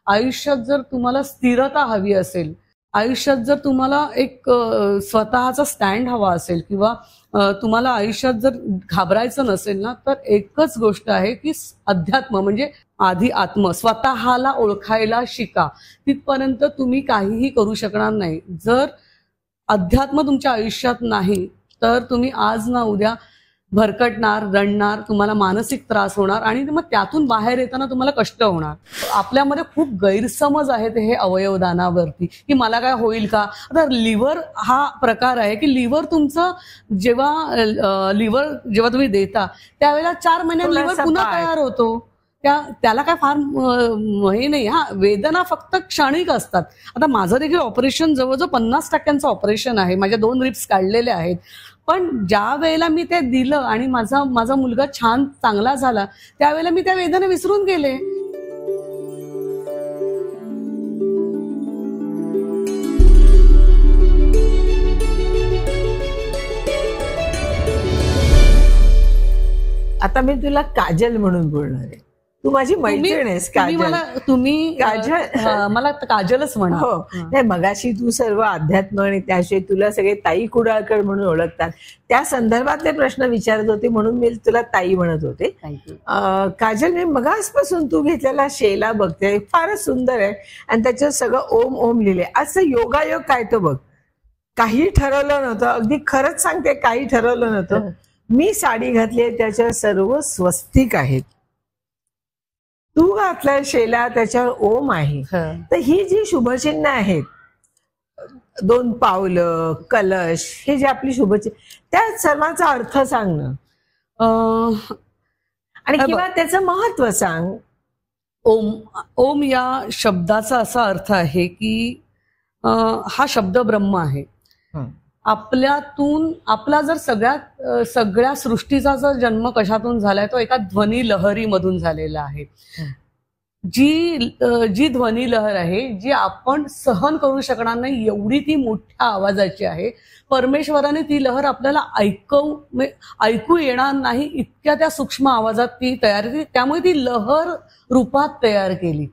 आयुष्यात जर तुम्हाला स्थिरता हवी असेल, आयुष्यात जर तुम्हाला एक स्वतःचा स्टँड हवा असेल, किंवा तुम्हाला आयुष्यात जर घाबरायचं नसेल ना, तर एकच गोष्ट आहे की अध्यात्म, म्हणजे आधी आत्म, स्वतःला ओळखायला शिका. तिथपर्यंत तुम्ही काहीही करू शकणार नाही. जर अध्यात्म तुमच्या आयुष्यात नाही तर तुम्ही आज ना उद्या भरकटणार, रडणार, तुम्हाला मानसिक त्रास होणार आणि मग त्यातून बाहेर येताना तुम्हाला कष्ट होणार. आपल्यामध्ये खूप गैरसमज आहेत हे अवयवदानावरती, की मला काय होईल का. आता लिव्हर हा प्रकार आहे की लिव्हर तुमचं जेव्हा तुम्ही देता त्यावेळेला 4 महिन्यांनी लिव्हर पुन्हा तयार होतो. त्याला काय फार हे नाही. हा, वेदना फक्त क्षणिक असतात. आता माझं देखील ऑपरेशन जवळजवळ 50% ऑपरेशन आहे. माझ्या 2 रिब्स काढलेले आहेत. पण ज्या वेळेला मी ते दिलं आणि माझा मुलगा छान चांगला झाला, त्यावेळेला मी त्या वेदना विसरून गेले. आता मी तुला काजल म्हणून बोलणार आहे. तू माझी मैत्रीण आहेस. तुम्ही काजल, मला काजलच म्हणा. हो, नाही, मगाशी तू सर्व अध्यात्म आणि त्याशिवाय तुला सगळे ताई कुडाळकर म्हणून ओळखतात, त्या संदर्भातले प्रश्न विचारत होते म्हणून मी तुला ताई म्हणत होते. काजल, मी मगासपासून तू घेतलेला शेला बघते, फारच सुंदर आहे आणि त्याच्यात सगळं ओम ओम लिहिले. असं योगायोग काय तो बघ. काही ठरवलं नव्हतं, अगदी खरंच सांगते, काही ठरवलं नव्हतं. मी साडी घातली आहे त्याच्यावर सर्व स्वस्तिक आहेत. तू घातलाय शेला त्याच्यावर ओम आहे. तर ही जी शुभचिन्ह आहेत, 2 पावलं, कलश, हे जे आपली शुभचिन्ह, त्या सर्वांचा अर्थ सांग ना. आणि किंवा त्याचं महत्व सांग. ओम या शब्दाचा असा अर्थ आहे की हा शब्द ब्रह्म आहे. आपल्यातून आपला जर सगळ्या सृष्टीचा जर जन्म कशातून झालाय तो एका ध्वनी लहरी मधून झालेला आहे. जी ध्वनी लहर आहे, जी आपण सहन करू शकणार नाही एवढी ती मोठ्या आवाजाची आहे. परमेश्वराने ती लहर आपल्याला ऐकू येणार नाही इतक्या त्या सूक्ष्म आवाजात ती तयार केली. त्यामुळे ती लहर रूपात तयार केली.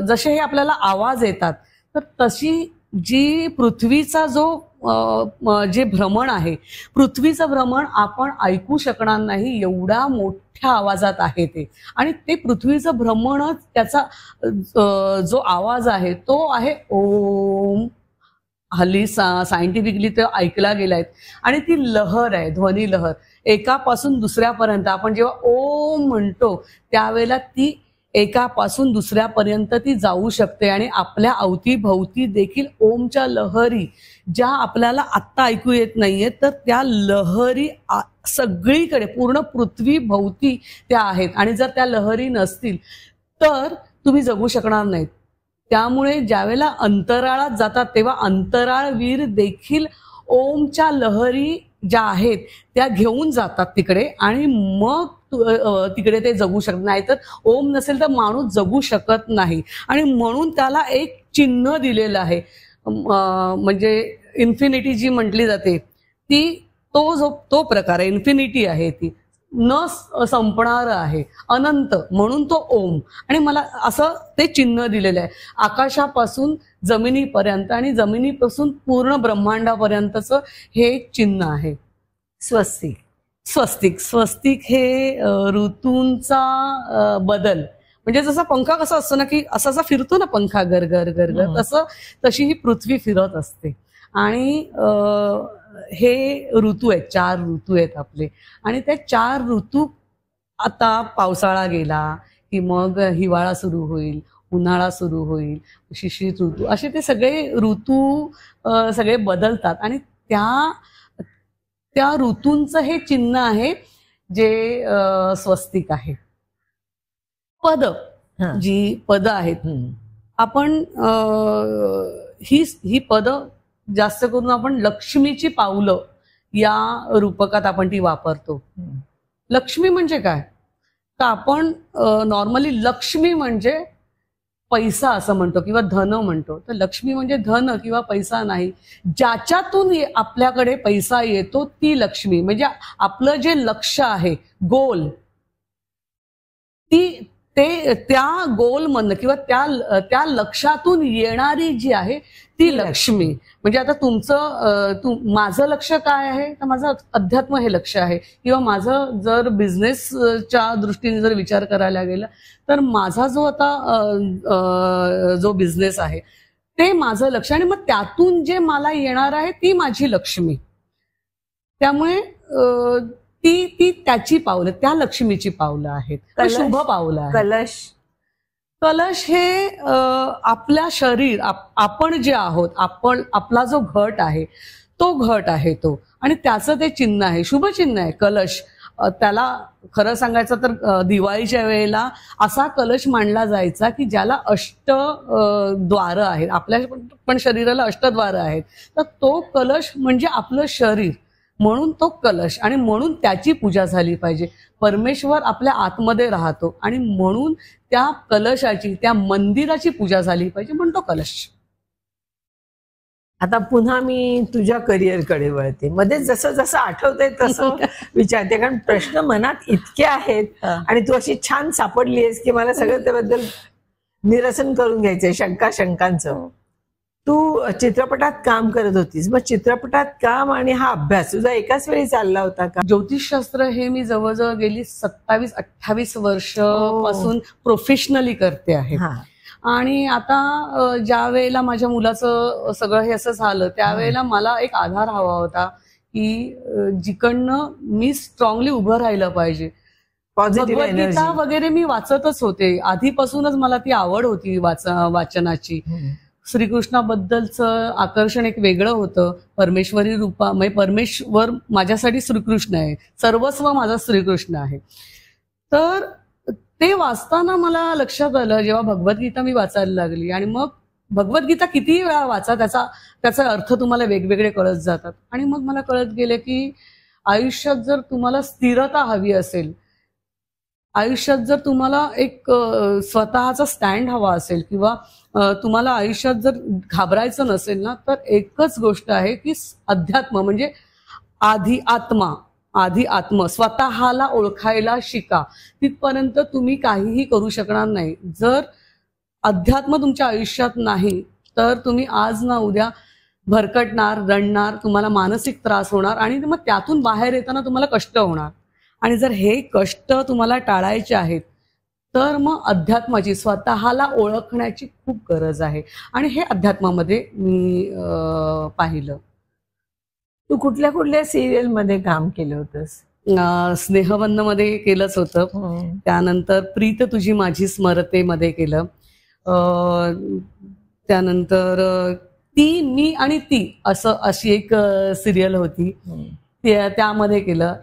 जसे हे आपल्याला आवाज येतात, तर तशी जी पृथ्वीचा जे भ्रमण आहे, पृथ्वीचं भ्रमण आपण ऐकू शकणार नाही एवढ्या मोठ्या आवाजात आहे ते. आणि ते पृथ्वीचं भ्रमणच, त्याचा जो आवाज आहे तो आहे ओम. हल्ली सायंटिफिकली ते ऐकला गेलाय. आणि ती लहर आहे, ध्वनी लहर, एकापासून दुसऱ्यापर्यंत आपण जेव्हा ओम म्हणतो त्यावेळेला ती एकापासून दुसऱ्यापर्यंत ती जाऊ शकते. आणि आपल्या अवतीभवती देखील ओमच्या लहरी, ज्या आपल्याला आत्ता ऐकू येत नाहीये, तर त्या लहरी सगळीकडे पूर्ण पृथ्वी भोवती त्या आहेत. आणि जर त्या लहरी नसतील तर तुम्ही जगू शकणार नाहीत. त्यामुळे ज्यावेळेला अंतराळात जातात तेव्हा अंतराळवीर देखील ओमच्या लहरी ज्या आहेत त्या घेऊन जातात तिकडे, आणि मग तिकडे ते जगू शकत नाही. तर ओम नसेल तर माणूस जगू शकत नाही. आणि म्हणून त्याला एक चिन्ह दिलेलं आहे, म्हणजे इन्फिनिटी जी म्हटली जाते ती, तो प्रकार आहे. इन्फिनिटी आहे, ती न संपणार आहे, अनंत, म्हणून तो ओम. आणि मला असं ते चिन्ह दिलेलं आहे आकाशापासून जमिनीपर्यंत आणि जमिनीपासून पूर्ण ब्रह्मांडापर्यंतचं हे चिन्ह आहे. स्वस्तिक हे ऋतूंचा बदल, म्हणजे जसा पंखा कसा असतो ना, की असा फिरतो ना पंखा गरगर गरगर, तशी ही पृथ्वी फिरत असते. आणि हे ऋतू आहेत, 4 ऋतू आहेत आपले. आणि त्या 4 ऋतू, आता पावसाळा गेला की मग हिवाळा सुरू होईल, उन्हाळा सुरू होईल, शिशिर ऋतू, असे ते सगळे ऋतू सगळे बदलतात. आणि त्या ऋतूंचं हे चिन्ह आहे जे स्वस्तिक आहे. जी पद आहेत, आपण ही पद जास्त करून आपण लक्ष्मीची पावलं या रूपकात आपण ती वापरतो. लक्ष्मी म्हणजे काय, तर आपण नॉर्मली लक्ष्मी म्हणजे पैसा असं म्हणतो किंवा धन म्हणतो. तर लक्ष्मी म्हणजे धन किंवा पैसा नाही, ज्याच्यातून आपल्याकडे पैसा येतो ती लक्ष्मी. म्हणजे आपलं जे लक्ष्य आहे, गोल, ते त्या गोलमधनं किंवा त्या लक्ष्यातून येणारी जी आहे ती लक्ष्मी. म्हणजे आता माझं लक्ष काय आहे, तर माझं अध्यात्म हे लक्ष आहे, किंवा माझं जर बिझनेसच्या दृष्टीने जर विचार करायला गेला तर माझा जो आता जो बिझनेस आहे ते माझं लक्ष, आणि मग त्यातून जे मला येणार आहे ती माझी लक्ष्मी. त्यामुळे ती त्याची पावलं, त्या लक्ष्मीची पावलं आहेत, शुभ पावलं आहेत. कलश हे आपल्या शरीर, आपण जे आहोत, आपला जो घट आहे तो घट आहे तो, आणि त्याचं ते चिन्ह आहे, शुभ चिन्ह आहे कलश. त्याला खरं सांगायचं तर दिवाळीच्या वेळेला असा कलश मांडला जायचा की ज्याला 8 द्वार आहेत. आपल्या पण शरीराला 8 द्वार आहेत, तर तो कलश म्हणजे आपलं शरीर, म्हणून तो कलश, आणि म्हणून त्याची पूजा झाली पाहिजे. परमेश्वर आपल्या आतमध्ये राहतो आणि म्हणून त्या कलशाची, त्या मंदिराची पूजा झाली पाहिजे, म्हणून तो कलश. आता पुन्हा मी तुझ्या करिअरकडे वळते. मध्ये जसं जसं आठवतंय तसं विचारते, कारण प्रश्न मनात इतके आहेत आणि तू अशी छान सापडली आहेस की मला सगळं त्याबद्दल निरसन करून घ्यायचंय, शंकांचं. तू चित्रपटात काम करत होतीस, मग चित्रपटात काम आणि हा अभ्यास तुझा एकाच वेळी चालला होता का? ज्योतिषशास्त्र हे मी जवळजवळ गेली 27-28 वर्ष पासून प्रोफेशनली करते आहे. आणि आता ज्या वेळेला माझ्या मुलाचं सगळं हे असं झालं त्यावेळेला मला एक आधार हवा होता की जिकडनं मी स्ट्रॉंगली उभं राहिलं पाहिजे. भगवद्गीता वगैरे मी वाचतच होते, आधीपासूनच मला ती आवड होती वाचनाची. श्रीकृष्णाबद्दलचं आकर्षण एक वेगळं होतं. परमेश्वरी रूपा, म्हणजे परमेश्वर माझ्यासाठी श्रीकृष्ण आहे, सर्वस्व माझा श्रीकृष्ण आहे. तर ते वाचताना मला लक्षात आलं, जेव्हा भगवद्गीता मी वाचायला लागली, आणि मग भगवद्गीता कितीही वेळा वाचा, त्याचा अर्थ तुम्हाला वेगवेगळे कळत जातात. आणि मग मला कळत गेलं की आयुष्यात जर तुम्हाला स्थिरता हवी असेल, आयुष्यात जर तुम्हाला एक स्वतःचा स्टँड हवा असेल, किंवा तुम्हाला आयुष्यात जर घाबरायचं नसेल ना, तर एकच गोष्ट आहे की अध्यात्म, म्हणजे आधी आत्म स्वतःला ओळखायला शिका. तिथपर्यंत तुम्ही काहीही करू शकणार नाही. जर अध्यात्म तुमच्या आयुष्यात नाही तर तुम्ही आज ना उद्या भरकटणार, रडणार, तुम्हाला मानसिक त्रास होणार, आणि मग त्यातून बाहेर येताना तुम्हाला कष्ट होणार. आणि जर हे कष्ट तुम्हाला टाळायचे आहेत तर मग अध्यात्माची, स्वतःला ओळखण्याची खूप गरज आहे. आणि हे अध्यात्मामध्ये मी पाहिलं. तू कुठल्या कुठल्या सिरियल मध्ये काम केलं होतंस? स्नेहबंध मध्ये केलंच होतं. त्यानंतर प्रीत तुझी माझी स्मरते मध्ये केलं. त्यानंतर ती, मी आणि ती अशी एक सिरियल होती, त्यामध्ये केलं.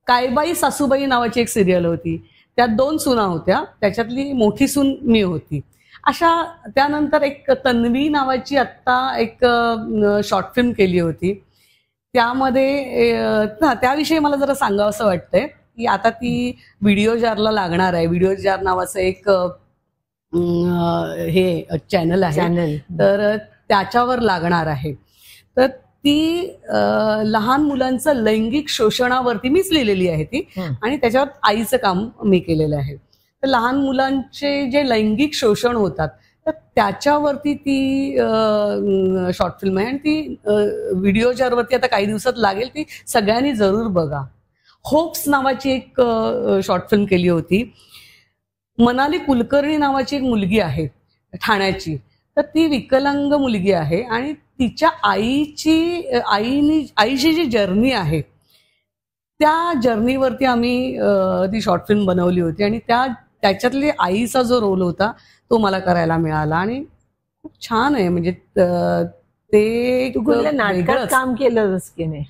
कायबाई सासूबाई नावाची एक सिरियल होती, त्यात 2 सुना होत्या, त्याच्यातली मोठी सून मी होती. अशा त्यानंतर एक तन्वी नावाची आत्ता एक शॉर्ट फिल्म केली होती. त्यामध्ये त्याविषयी मला जरा सांगावं असं वाटतंय की आता ती व्हिडिओ जारला लागणार आहे. व्हिडिओ जार नावाचं एक हे चॅनल आहे, तर त्याच्यावर लागणार आहे. तर ती लहान मुलांचं लैंगिक शोषणावरती मीच लिहिलेली आहे ती, आणि त्याच्यावर आईचं काम मी केलेलं आहे. तर लहान मुलांचे जे लैंगिक शोषण होतात तर त्याच्यावरती ती शॉर्ट फिल्म आहे, आणि ती व्हिडिओ ज्यावरती आता काही दिवसात लागेल, ती सगळ्यांनी जरूर बघा. होप्स नावाची एक शॉर्ट फिल्म केली होती. मनाली कुलकर्णी नावाची एक मुलगी आहे ठाण्याची, तर ती विकलांग मुलगी आहे, आणि तिच्या आईची जी जर्नी आहे त्या जर्नीवरती आम्ही ती शॉर्ट फिल्म बनवली होती. आणि त्याच्यातली आईचा जो रोल होता तो मला करायला मिळाला, आणि खूप छान आहे. म्हणजे ते तू कुठल्या नाटकात काम केलंस की नाही?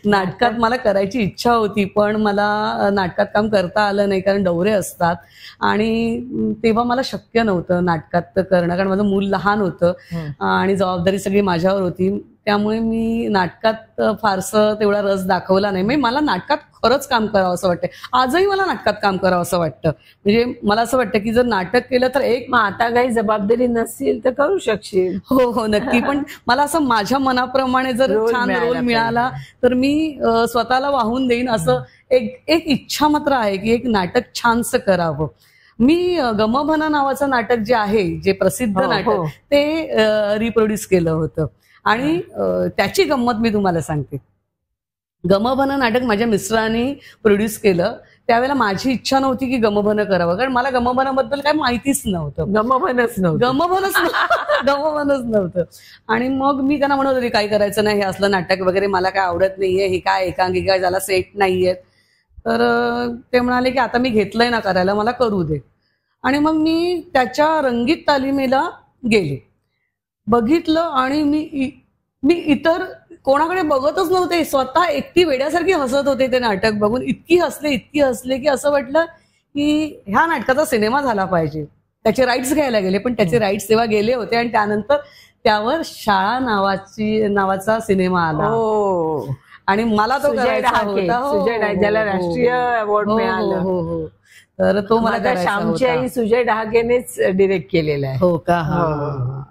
नाटकात मला करायची इच्छा होती, पण मला नाटकात काम करता आलं नाही, कारण दौरे असतात, आणि तेव्हा मला शक्य नव्हतं नाटकात करणं, कारण माझं मूल लहान होतं आणि जबाबदारी सगळी माझ्यावर होती. त्यामुळे मी नाटकात फारसं तेवढा रस दाखवला नाही. म्हणजे मला नाटकात खरंच काम करावं असं वाटतं. आजही मला नाटकात काम करावं असं वाटतं. म्हणजे मला असं वाटतं की जर नाटक केलं तर मग आता काही जबाबदारी नसेल तर करू शकशील. हो नक्की. पण मला असं माझ्या मनाप्रमाणे जर छान रोल मिळाला तर मी स्वतःला वाहून देईन, असं एक इच्छा मात्र आहे की एक नाटक छानसं करावं. मी गमभन नावाचं नाटक जे आहे, जे प्रसिद्ध नाटक, ते रिप्रोड्यूस केलं होतं. आणि त्याची गंमत मी तुम्हाला सांगते. गमभन नाटक माझ्या मिस्टरांनी प्रोड्यूस केलं. त्यावेळेला माझी इच्छा नव्हती की गमभन करावं, कारण मला गमभनाबद्दल काही माहितीच नव्हतं. गमभनच नव्हतं. आणि मग मी त्यांना म्हणत होते काही करायचं नाही, हे असलं नाटक वगैरे मला काय आवडत नाहीये, हे काय एकांकिका ज्याला सेट नाहीयेत. तर ते म्हणाले की आता मी घेतलंय ना करायला, मला करू दे. आणि मग मी त्याच्या रंगीत तालिमेला गेले, बघितलं आणि मी इतर कोणाकडे बघतच नव्हते, स्वतः एकटी वेड्यासारखी हसत होते ते नाटक बघून. इतकी हसले की असं वाटलं की ह्या नाटकाचा सिनेमा झाला पाहिजे. त्याचे राईट्स घ्यायला गेले, पण त्याचे राईट्स तेव्हा गेले होते आणि त्यानंतर त्यावर शाळा नावाचा सिनेमा आला. आणि मला तो करायचा होता, ज्याला राष्ट्रीय अवॉर्ड मिळाला. हो. तर तो मला श्यामची आई सुजय डहाकेनेच डिरेक्ट केलेला आहे. हो का?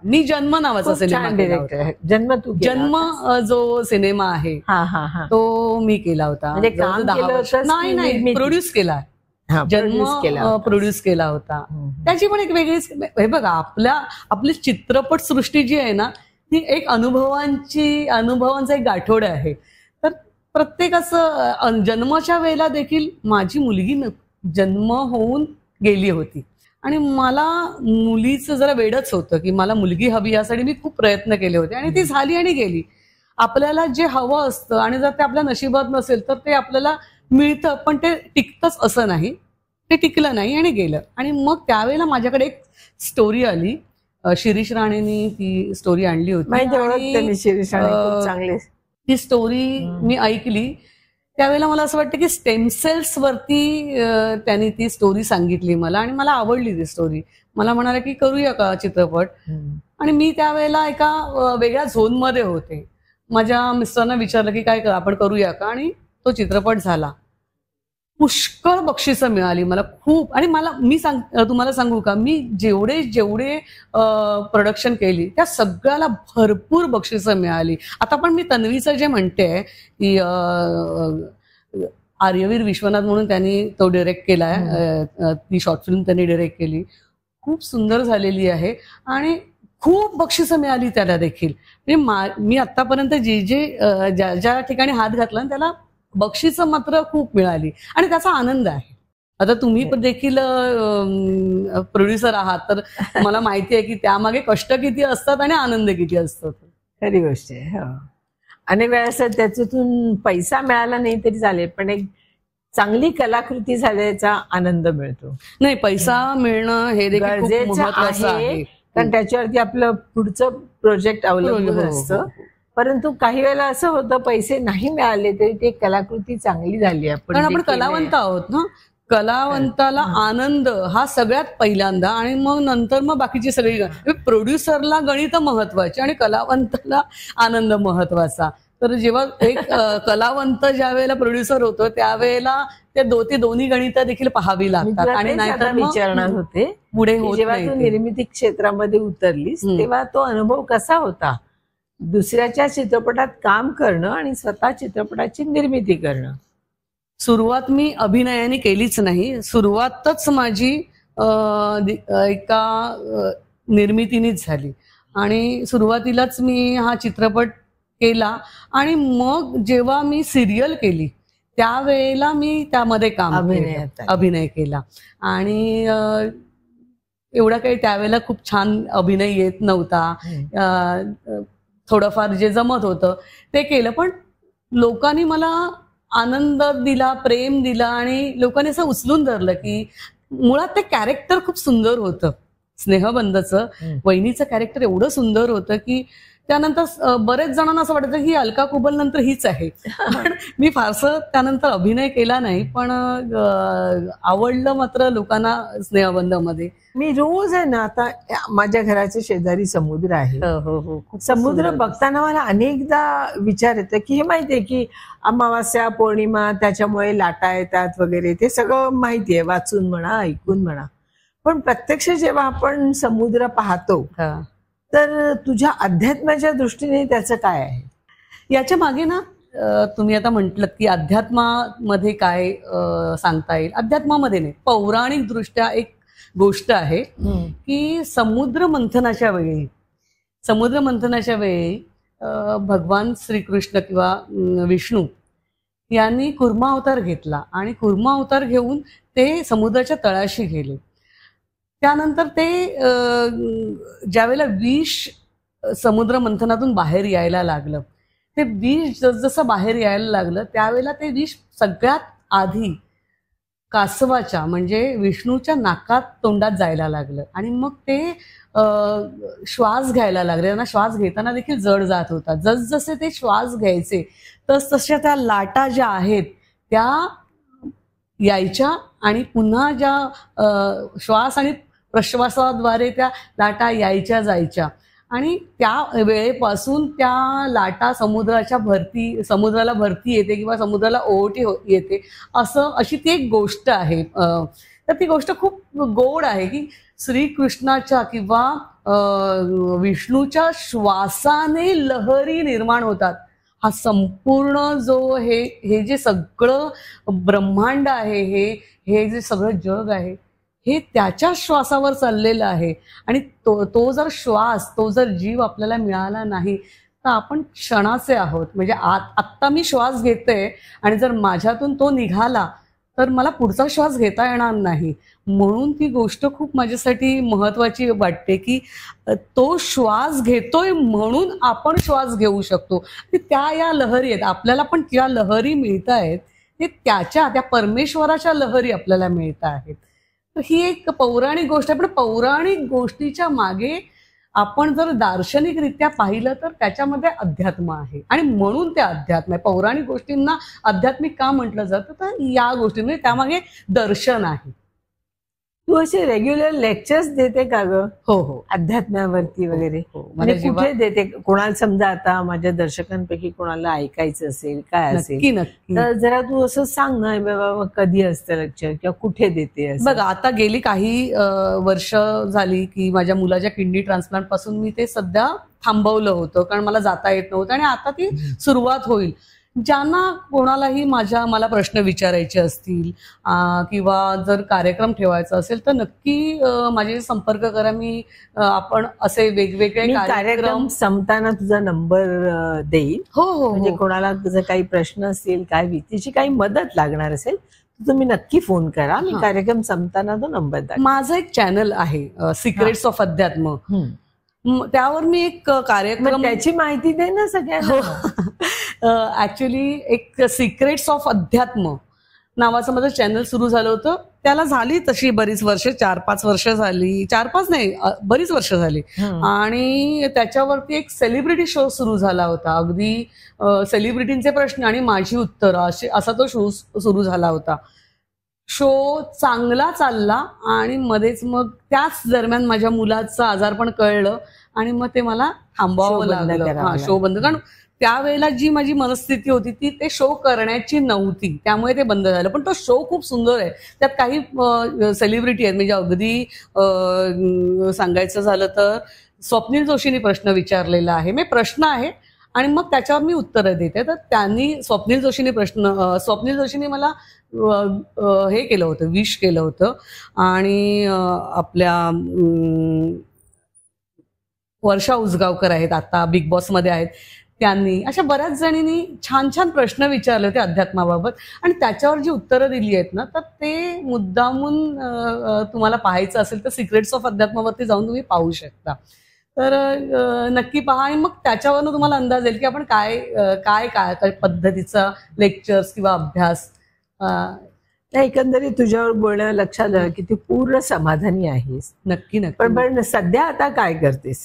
मी जन्म नावाचा सिनेमा डिरेक्टर. जन्म जो सिनेमा आहे तो मी केला होता. नाही, प्रोड्यूस केला. जन्म प्रोड्यूस केला होता. त्याची पण एक वेगळीच, हे बघा, आपली चित्रपटसृष्टी जी आहे ना, ती एक अनुभवांचा एक गाठोड आहे. तर प्रत्येकाचं जन्माच्या वेळेला देखील माझी मुलगी जन्म होऊन गेली होती आणि मला मुलीचं जरा वेडच होतं की मला मुलगी हवी, यासाठी मी खूप प्रयत्न केले होते आणि ती झाली आणि गेली. आपल्याला जे हवं असतं आणि जर ते आपल्या नशिबात नसेल तर ते आपल्याला मिळतं, पण ते टिकतंच असं नाही. ते टिकलं नाही आणि गेलं. आणि मग त्यावेळेला माझ्याकडे एक स्टोरी आली. शिरीष राणेंनी ती स्टोरी आणली होती. ती स्टोरी मी ऐकली. त्यावेळेला मला असं वाटतं की स्टेम सेल्स वरती त्यांनी ती स्टोरी सांगितली मला आणि मला आवडली ती स्टोरी. मला म्हणाले की करूया का चित्रपट. आणि मी त्यावेळेला एका वेगळ्या झोनमध्ये होते. माझ्या मिस्टरांना विचारलं की काय आपण करूया का, आणि तो चित्रपट झाला. पुष्कळ बक्षिसं मिळाली मला खूप. आणि तुम्हाला सांगू का, मी जेवढे प्रोडक्शन केली त्या सगळ्याला भरपूर बक्षिसं मिळाली. आता पण मी तन्वीचं जे म्हणते की आर्यवीर विश्वनाथ म्हणून त्यांनी तो डिरेक्ट केलाय, ती शॉर्ट फिल्म त्यांनी डिरेक्ट केली, खूप सुंदर झालेली आहे आणि खूप बक्षिसं मिळाली त्याला देखील. म्हणजे मी आतापर्यंत ज्या ठिकाणी हात घातला त्याला बक्षिसं मात्र खूप मिळाली आणि त्याचा आनंद आहे. आता तुम्ही पण देखील प्रोड्युसर आहात, तर मला माहिती आहे की त्यामागे कष्ट किती असतात आणि आनंद किती असतो. खरी गोष्ट आहे. अनेक वेळेस त्याच्यातून पैसा मिळाला नाही तरी चालेल, पण एक चांगली कलाकृती झाल्याचा आनंद मिळतो. नाही, पैसा मिळणं हे देखील खूप महत्त्वाचं आहे, कारण त्याच्यावरती आपलं पुढचं प्रोजेक्ट अवलंबून असतं. परंतु काही वेळेला असं होतं, पैसे नाही मिळाले तरी ते कलाकृती चांगली झाली. कारण आपण कलावंत आहोत ना. कलावंताला आनंद हा सगळ्यात पहिल्यांदा, आणि मग नंतर मग बाकीची सगळी. प्रोड्युसरला गणित महत्वाची आणि कलावंताला आनंद महत्वाचा. तर जेव्हा एक कलावंत ज्या वेळेला प्रोड्युसर होतो त्यावेळेला ते दोन्ही गणित देखील पाहावी लागतात. आणि नाहीतर विचारणार होते पुढे होत जेव्हा तू निर्मिती क्षेत्रामध्ये उतरलीस तेव्हा तो अनुभव कसा होता, दुसऱ्याच्या चित्रपटात काम करणं आणि स्वतः चित्रपटाची निर्मिती करणं? सुरुवात मी अभिनयाने केलीच नाही. सुरुवातच माझी एका निर्मितीनीच झाली आणि सुरुवातीलाच मी हा चित्रपट केला. आणि मग जेव्हा मी सिरियल केली त्यावेळेला मी त्यामध्ये अभिनय केला. आणि एवढा काही त्यावेळेला खूप छान अभिनय येत नव्हता. थोडंफार जे जमत होतं ते केलं, पण लोकांनी मला आनंद दिला, प्रेम दिला आणि लोकांनी असं उचलून धरलं की मुळात ते कॅरेक्टर खूप सुंदर होतं. स्नेहबंधचं वहिनीचं कॅरेक्टर एवढं सुंदर होतं की त्यानंतर बरेच जणांना असं वाटायचं की अलका कुबल नंतर हीच आहे. पण मी फारसं त्यानंतर अभिनय केला नाही, पण आवडलं मात्र लोकांना स्नेहबंधमध्ये. मी रोज आहे ना, आता माझ्या घराच्या शेजारी समुद्र आहे. समुद्र बघताना मला अनेकदा विचार येतं की हे माहितीये की अमावास्या पौर्णिमा त्याच्यामुळे लाटा येतात वगैरे, ते सगळं माहितीये, वाचून म्हणा ऐकून म्हणा. पण प्रत्यक्ष जेव्हा आपण समुद्र पाहतो तर तुझ्या अध्यात्माच्या दृष्टीने त्याचं काय आहे? याच्या मागे ना, तुम्ही आता म्हटलं की अध्यात्मामध्ये काय सांगता येईल. अध्यात्मामध्ये नाही, पौराणिक दृष्ट्या एक गोष्ट आहे की समुद्र मंथनाच्या वेळी भगवान श्रीकृष्ण किंवा विष्णू यांनी कुर्मा अवतार घेतला आणि कुर्मा अवतार घेऊन ते समुद्राच्या तळाशी गेले. त्यानंतर ते ज्यावेळेला विष समुद्र मंथनातून बाहेर यायला लागलं, ते विष जसं बाहेर यायला लागलं त्यावेळेला ते विष सगळ्यात आधी कासवाच्या म्हणजे विष्णूच्या नाकात तोंडात जायला लागलं आणि मग ते श्वास घ्यायला लागले. त्यांना श्वास घेताना देखील जड जात होता. जसजसे ते श्वास घ्यायचे तसतशा त्या लाटा ज्या आहेत त्या यायच्या आणि पुन्हा ज्या श्वास आणि प्रश्वासाद्वारे त्या लाटा यायच्या जायच्या आणि त्या वेळेपासून त्या लाटा समुद्राला भरती येते किंवा समुद्राला ओहोटी येते अशी ती एक गोष्ट आहे. तर ती गोष्ट खूप गोड आहे की श्रीकृष्णाच्या किंवा विष्णूच्या श्वासाने लहरी निर्माण होतात. हा संपूर्ण जो हे जे सगळं ब्रह्मांड आहे, हे जे सगळं जग आहे हे त्याच्या श्वासावर चाललेलं आहे आणि तो जर श्वास, तो जर जीव आपल्याला मिळाला नाही तर आपण क्षणाचे आहोत. म्हणजे आत्ता मी श्वास घेते आणि जर माझ्यातून तो निघाला तर मला पुढचा श्वास घेता येणार नाही. म्हणून ती गोष्ट खूप माझ्यासाठी महत्वाची वाटते की तो श्वास घेतोय म्हणून आपण श्वास घेऊ शकतो. त्या या लहरी आहेत, आपल्याला पण त्या लहरी मिळत आहेत, ते त्या परमेश्वराच्या लहरी आपल्याला मिळत आहेत. तर ही एक पौराणिक गोष्ट आहे. पण पौराणिक गोष्टीच्या मागे आपण जर दार्शनिकरित्या पाहिलं तर त्याच्यामध्ये अध्यात्म आहे आणि म्हणून ते अध्यात्म आहे. पौराणिक गोष्टींना आध्यात्मिक का म्हटलं जातं तर या गोष्टींमध्ये त्यामागे दर्शन आहे. तू असे रेग्युलर लेक्चर्स देते का ग? हो, अध्यात्मावरती वगैरे. म्हणजे कुठे देते? कोणाला समजा आता माझ्या दर्शकांपैकी कोणाला ऐकायचं असेल, काय असेल, तर जरा तू असं सांग ना बाबा कधी असतं लेक्चर किंवा कुठे देते? बघा, आता गेली काही वर्ष झाली की माझ्या मुलाच्या किडनी ट्रान्सप्लांट पासून मी ते सध्या थांबवलं होतं कारण मला जाता येत नव्हतं आणि आता ती सुरुवात होईल. ज्यांना कोणालाही मला प्रश्न विचारायचे असतील किंवा जर कार्यक्रम ठेवायचा असेल तर नक्की माझे संपर्क करा. आपण असे वेगवेगळे कार्यक्रम संपताना तुझा नंबर देईल. हो, म्हणजे कोणाला जर काही प्रश्न असतील, काय तिची काही मदत लागणार असेल तर तुम्ही नक्की फोन करा. मी कार्यक्रम संपताना तो नंबर द्या. माझं एक चॅनल आहे सिक्रेट्स ऑफ अध्यात्म, त्यावर मी एक कार्यक्रम, त्याची माहिती दे ना सगळ्यांना. ऍक्च्युली एक सिक्रेट्स ऑफ अध्यात्म नावाचं माझं चॅनल सुरू झालं होतं. त्याला झाली तशी बरीच वर्ष, 4-5 वर्ष झाली, 4-5 नाही बरीच वर्ष झाली. आणि त्याच्यावरती एक सेलिब्रिटी शो सुरू झाला होता. अगदी सेलिब्रिटींचे प्रश्न आणि माझी उत्तरं असा तो शो सुरू झाला होता. शो चांगला चालला आणि मध्येच मग त्याच दरम्यान माझ्या मुलाचं आजारपण कळलं आणि मग ते मला थांबवावं लागलं, शो बंद. कारण त्यावेळेला जी माझी मनस्थिती होती ती ते शो करण्याची नव्हती, त्यामुळे ते बंद झालं. पण तो शो खूप सुंदर आहे. त्यात काही सेलिब्रिटी आहेत. म्हणजे अगदी सांगायचं झालं तर स्वप्नील जोशींनी प्रश्न विचारलेला आहे. मी प्रश्न आहे आणि मग त्याच्यावर मी उत्तरं देते. तर स्वप्नील जोशींनी मला हे केलं होतं, विश केलं होतं. आणि आपल्या वर्षा उसगावकर आहेत, आता बिग बॉस मध्ये आहेत, त्यांनी, अशा बऱ्याच जणींनी छान छान प्रश्न विचारले होते अध्यात्माबाबत आणि त्याच्यावर जी उत्तरं दिली आहेत ना, तर ते मुद्दामून तुम्हाला पाहायचं असेल तर सिक्रेट्स ऑफ अध्यात्मावरती जाऊन तुम्ही पाहू शकता. तर नक्की पहा आणि मग त्याच्यावरनं तुम्हाला अंदाज येईल की आपण काय पद्धतीचा लेक्चर्स किंवा अभ्यास. एकंदरीत तुझ्यावर बोलणं लक्षात आलं की तू पूर्ण समाधानी आहेस. नक्की. पण सध्या आता काय करतेस?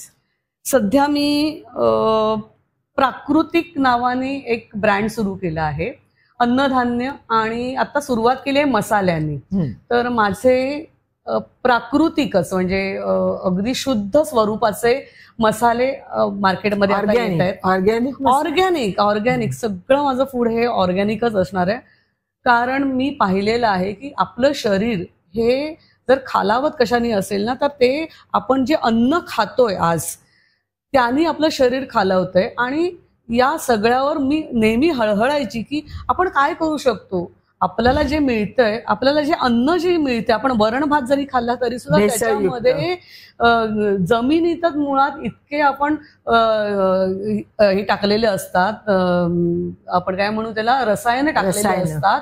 सध्या मी प्राकृतिक नावाने एक ब्रँड सुरू केला आहे, अन्नधान्य, आणि आता सुरुवात केली आहे मसाल्यांनी. तर माझे प्राकृतिकच म्हणजे अगदी शुद्ध स्वरूपाचे मसाले मार्केटमध्ये येत आहेत. ऑर्गॅनिक सगळं माझं फूड हे ऑर्गॅनिकच असणार आहे. कारण मी पाहिलेलं आहे की आपलं शरीर हे जर खालावत कशाने असेल ना, तर ते आपण जे अन्न खातोय आज त्याने आपलं शरीर खालावतंय. आणि या सगळ्यावर मी नेहमी हळहळायची की आपण काय करू शकतो. आपल्याला जे मिळतंय, आपल्याला जे अन्न जे मिळते, आपण वरण भात जरी खाल्ला तरी सुद्धा त्याच्यामध्ये जमिनीतच मुळात इतके आपण हे टाकलेले असतात, आपण काय म्हणू त्याला, रसायनं टाकलेली असतात.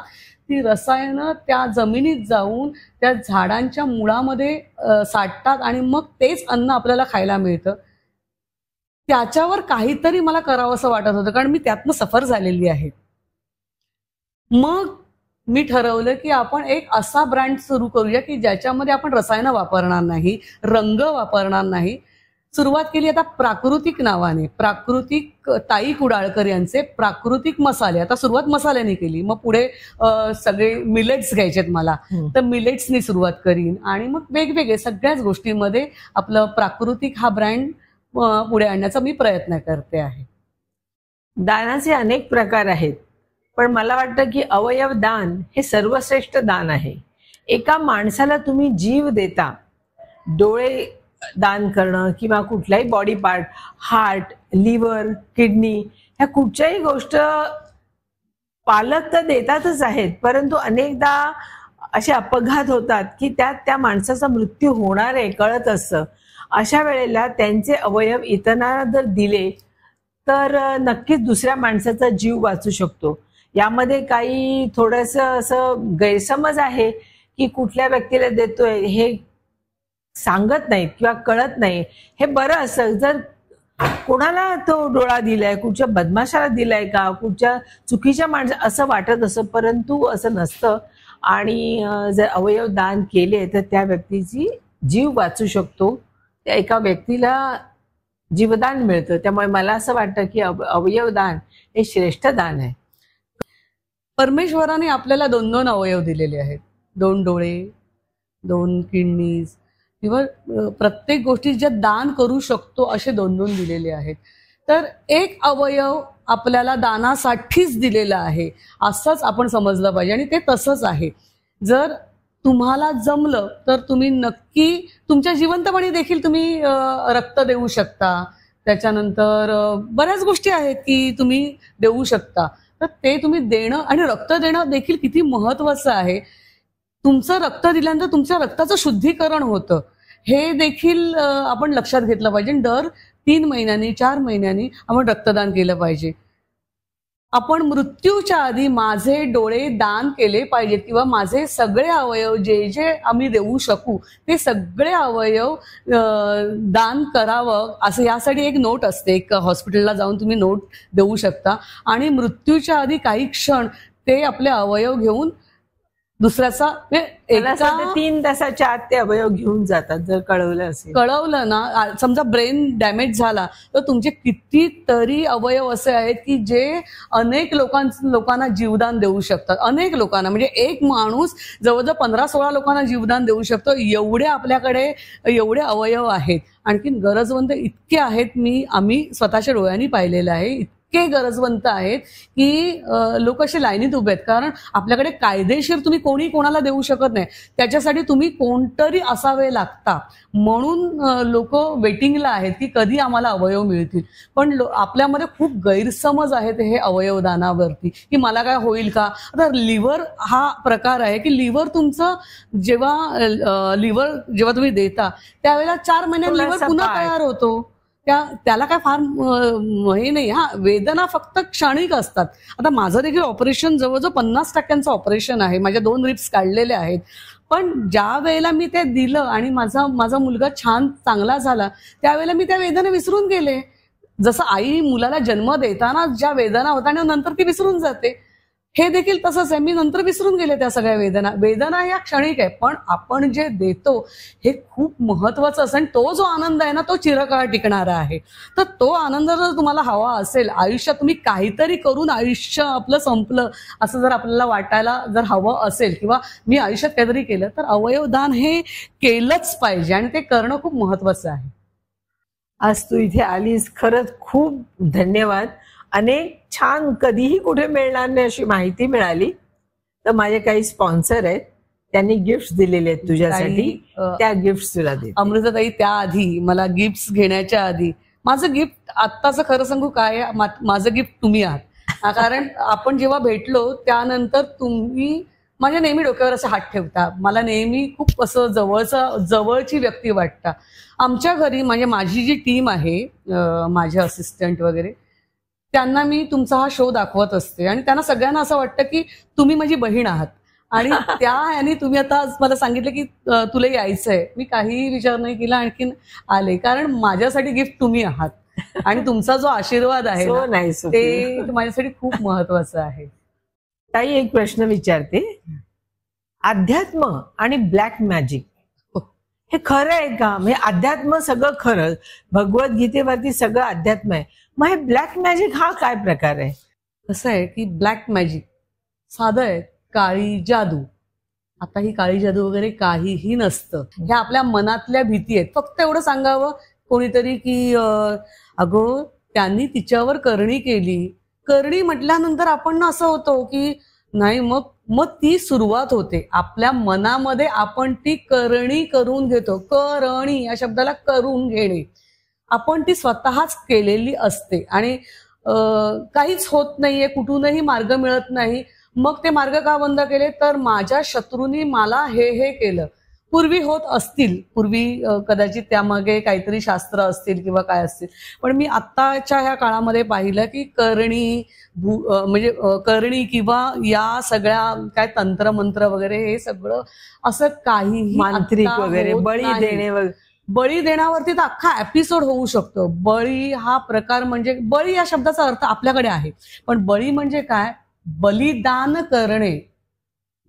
ती रसायनं त्या जमिनीत जाऊन त्या झाडांच्या मुळामध्ये साठतात आणि मग तेच अन्न आपल्याला खायला मिळतं. त्याच्यावर काहीतरी मला करावं असं वाटत होतं, कारण मी त्यातनं सफर झालेली आहे. मग मी ठरवलं की आपण एक असा ब्रँड सुरू करूया की ज्याच्यामध्ये आपण रसायनं वापरणार नाही, रंग वापरणार नाही. सुरुवात केली आता प्राकृतिक नावाने, प्राकृतिक ताई कुडाळकर यांचे प्राकृतिक मसाले. आता सुरुवात मसाल्याने केली, मग पुढे सगळे मिलेट्स घ्यायचेत मला, तर मिलेट्सनी सुरुवात करीन आणि मग वेगवेगळे सगळ्याच गोष्टींमध्ये आपलं प्राकृतिक हा ब्रँड पुढे आणण्याचा मी प्रयत्न करते आहे. दानाचे अनेक प्रकार आहेत, पण मला वाटतं की अवयव दान हे सर्वश्रेष्ठ दान आहे. एका माणसाला तुम्ही जीव देता, डोळे दान करणं किंवा कुठलाही body part, heart, liver, kidney, ह्या कुठच्याही गोष्ट पालक तर देतातच आहेत, परंतु अनेकदा असे अपघात होतात की त्यात त्या माणसाचा मृत्यू होणार आहे कळत असतं. अशा वेळेला त्यांचे अवयव इतरांना जर दिले तर नक्कीच दुसऱ्या माणसाचा जीव वाचू शकतो. यामध्ये काही थोडंसं असं गैरसमज आहे की कुठल्या व्यक्तीला देतोय हे सांगत नाहीत किंवा कळत नाही. हे बरं असं, जर कोणाला तो डोळा दिलाय, कुठच्या बदमाशाला दिलाय का, कुठच्या चुकीच्या माणसा असं वाटत असं, परंतु असं नसतं. आणि जर अवयव दान केले तर त्या व्यक्तीची जीव वाचू शकतो, त्या एका व्यक्तीला जीवदान मिळतं. त्यामुळे मला असं वाटतं की अवयव दान हे श्रेष्ठ दान आहे. परमेश्वराने आपल्याला 2-2 अवयव दिलेले आहेत, 2 डोळे, 2 किडनीज किंवा प्रत्येक गोष्टी ज्या दान करू शकतो असे 2-2 दिलेले आहेत. तर एक अवयव आपल्याला दानासाठीच दिलेला आहे असंच आपण समजलं पाहिजे आणि ते तसंच आहे. जर तुम्हाला जमलं तर तुम्ही नक्की तुमच्या जिवंतपणी देखील तुम्ही रक्त देऊ शकता. त्याच्यानंतर बऱ्याच गोष्टी आहेत की तुम्ही देऊ शकता. तर ते तुम्ही देणं आणि रक्त देणं देखील किती महत्वाचं आहे. तुमचं रक्त दिल्यानंतर तुमच्या रक्ताचं शुद्धीकरण होतं, हे देखील आपण लक्षात घेतलं पाहिजे. दर 3 महिन्यांनी 4 महिन्यांनी आपण रक्तदान केलं पाहिजे. आपण मृत्यूच्या आधी माझे डोळे दान केले पाहिजेत किंवा माझे सगळे अवयव जे जे आम्ही देऊ शकू ते सगळे अवयव दान करावं असं यासाठी एक नोट असते. एक हॉस्पिटलला जाऊन तुम्ही नोट देऊ शकता आणि मृत्यूच्या आधी काही क्षण ते आपले अवयव घेऊन दुसऱ्याचा 3 तासाच्या आत ते अवयव घेऊन जातात. जर कळवलं ना, समजा ब्रेन डॅमेज झाला तर तुमचे कितीतरी अवयव असे आहेत की जे अनेक लोकांना जीवदान देऊ शकतात. अनेक लोकांना, म्हणजे एक माणूस जवळजवळ 15-16 लोकांना जीवदान देऊ शकतो. एवढे आपल्याकडे एवढे अवयव आहेत. आणखीन गरजवंत इतके आहेत, आम्ही स्वतःच्या डोळ्यांनी पाहिलेलं आहे. इतके गरजवंत आहेत की लोक असे लाईनीत उभे आहेत, कारण आपल्याकडे कायदेशीर तुम्ही कोणी कोणाला देऊ शकत नाही. त्याच्यासाठी तुम्ही कोणतरी असावे लागता, म्हणून लोक वेटिंगला आहेत की कधी आम्हाला अवयव मिळतील. पण आपल्यामध्ये खूप गैरसमज आहेत हे अवयव दानावरती की मला काय होईल का. आता लिव्हर हा प्रकार आहे की लिव्हर तुमचं जेव्हा तुम्ही देता त्यावेळेला 4 महिन्यात लिव्हर पुन्हा तयार होतो. त्याला काय फार हे नाही. वेदना फक्त क्षणिक असतात. आता माझं देखील ऑपरेशन जवळजवळ 50% ऑपरेशन आहे. माझ्या 2 रिब्स काढलेले आहेत. पण ज्या वेळेला मी ते दिलं आणि माझा मुलगा चांगला झाला त्यावेळेला मी त्या वेदना विसरून गेले. जसं आई मुलाला जन्म देताना ज्या वेदना होत्या आणि नंतर ती विसरून जाते, हे देखील तसंच आहे. मी नंतर विसरून गेले त्या सगळ्या वेदना या क्षणिक आहे. पण आपण जे देतो हे खूप महत्वाचं असं, आणि तो जो आनंद आहे ना तो चिरकाळ टिकणारा आहे. तर तो आनंद जर तुम्हाला हवा असेल आयुष्यात, तुम्ही काहीतरी करून आयुष्य आपलं संपलं असं जर आपल्याला वाटायला जर हवं असेल किंवा मी आयुष्यात काहीतरी केलं, तर अवयवदान हे केलंच पाहिजे आणि ते करणं खूप महत्वाचं आहे. आज तू इथे आलीस, खरंच खूप धन्यवाद. अनेक छान कधीही कुठे मिळणार नाही अशी माहिती मिळाली. तर माझे काही स्पॉन्सर आहेत, त्यांनी गिफ्ट दिलेले आहेत तुझ्यासाठी, त्या गिफ्ट तुला दे. अमृताताई, त्याआधी मला गिफ्ट घेण्याच्या आधी माझं गिफ्ट आत्ताचं खरं सांगू काय, माझं गिफ्ट तुम्ही आहात. कारण आपण जेव्हा भेटलो त्यानंतर तुम्ही माझ्या नेहमी डोक्यावर असे हात ठेवता, मला नेहमी खूप असं जवळची व्यक्ती वाटता. आमच्या घरी म्हणजे माझी जी टीम आहे, माझे असिस्टंट वगैरे, त्यांना मी तुमचा हा शो दाखवत असते आणि त्यांना सगळ्यांना असं वाटतं की तुम्ही माझी बहीण आहात. आणि त्या ह्यानी तुम्ही आता मला सांगितलं की तुला यायचंय, मी काहीही विचार नाही केला, आणखीन आले, कारण माझ्यासाठी गिफ्ट तुम्ही आहात आणि तुमचा जो आशीर्वाद आहे ते माझ्यासाठी खूप महत्वाचं आहे. ताई एक प्रश्न विचारते, अध्यात्म आणि ब्लॅक मॅजिक हे खरं आहे का? म्हणजे अध्यात्म सगळं खरं, भगवद्गीतेवरती सगळं अध्यात्म आहे, मग हे ब्लॅक मॅजिक हा काय प्रकार आहे? कसं आहे की ब्लॅक मॅजिक साधं आहे, काळी जादू. आता ही काळी जादू वगैरे काहीही नसतं, ह्या आपल्या मनातल्या भीती आहेत. फक्त एवढं सांगावं कोणीतरी की अगो त्यांनी तिच्यावर करणी केली, करणी म्हटल्यानंतर आपण असं होतो की नाही, मग ती सुरुवात होते आपल्या मनामध्ये, आपण ती करणी करून घेतो. करणी या शब्दाला करून घेणे, आपण ती स्वतःच केलेली असते आणि काहीच होत नाहीये, कुठूनही मार्ग मिळत नाही. मग ते मार्ग का बंद केले? तर माझ्या शत्रूंनी मला हे केलं. पूर्वी होत असतील, पूर्वी कदाचित त्यामागे काहीतरी शास्त्र असतील किंवा काय असतील, पण मी आत्ताच्या ह्या काळामध्ये पाहिलं की करणी म्हणजे करणी किंवा या सगळ्या काय तंत्रमंत्र वगैरे हे सगळं असं काहीही मांत्रिक वगैरे बळी देण्यावरती तर अख्खा एपिसोड होऊ शकतो. बळी हा प्रकार म्हणजे, बळी या शब्दाचा अर्थ आपल्याकडे आहे, पण बळी म्हणजे काय? बलिदान करणे.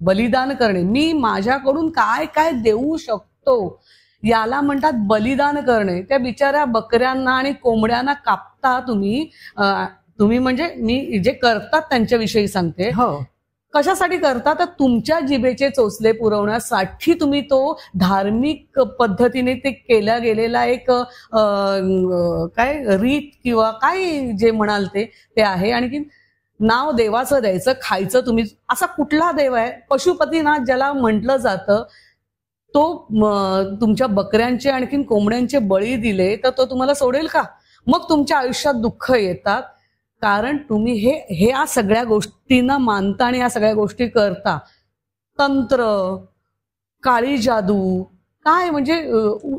बलिदान करणे, मी माझ्याकडून काय काय देऊ शकतो याला म्हणतात बलिदान करणे. त्या बिचाऱ्या बकऱ्यांना आणि कोंबड्यांना कापता तुम्ही म्हणजे मी जे करतात त्यांच्याविषयी सांगते. हो, कशासाठी करता? तर तुमच्या जिभेचे चोचले पुरवण्यासाठी तुम्ही तो धार्मिक पद्धतीने ते केला गेलेला एक काय रीत किंवा काय जे म्हणाल ते आहे. आणखी नाव देवाचं द्यायचं, खायचं. तुम्ही असा कुठला देव आहे? पशुपतीनाथ ज्याला म्हटलं जातं, तो तुमच्या बकऱ्यांचे आणखीन कोंबड्यांचे बळी दिले तर तो तुम्हाला सोडेल का? मग तुमच्या आयुष्यात दुःख येतात, कारण तुम्ही हे या सगळ्या गोष्टींना मानता आणि या सगळ्या गोष्टी करता. तंत्र, काळी जादू काय म्हणजे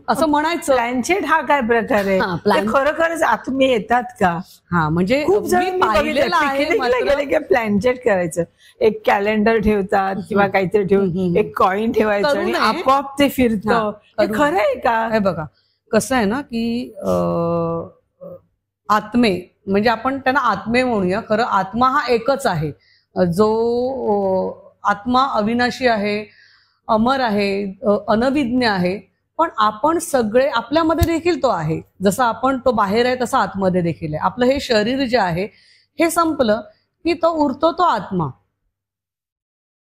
असं म्हणायचं. प्लॅनचेट हा काय प्रकार आहे? खरोखरच आत्मे येतात का? हा, म्हणजे खूप जण पाहिलेलं आहे प्लॅनचेट करायचं, एक कॅलेंडर ठेवतात किंवा काहीतरी ठेवून एक कॉइन ठेवायचं आणि आपोआप ते फिरतं. खरं आहे का? हे बघा कसं आहे ना की आत्मे म्हणजे आपण त्यांना आत्मे म्हणूया, खरं आत्मा हा एकच आहे, जो आत्मा अविनाशी आहे, अमर आहे, अनविज्ञ आहे. पण आपण सगळे, आपल्यामध्ये देखील तो आहे. जसं आपण तो बाहेर आहे तसा आतमध्ये देखील आहे. आपलं हे शरीर जे आहे हे संपलं की तो उरतो तो आत्मा.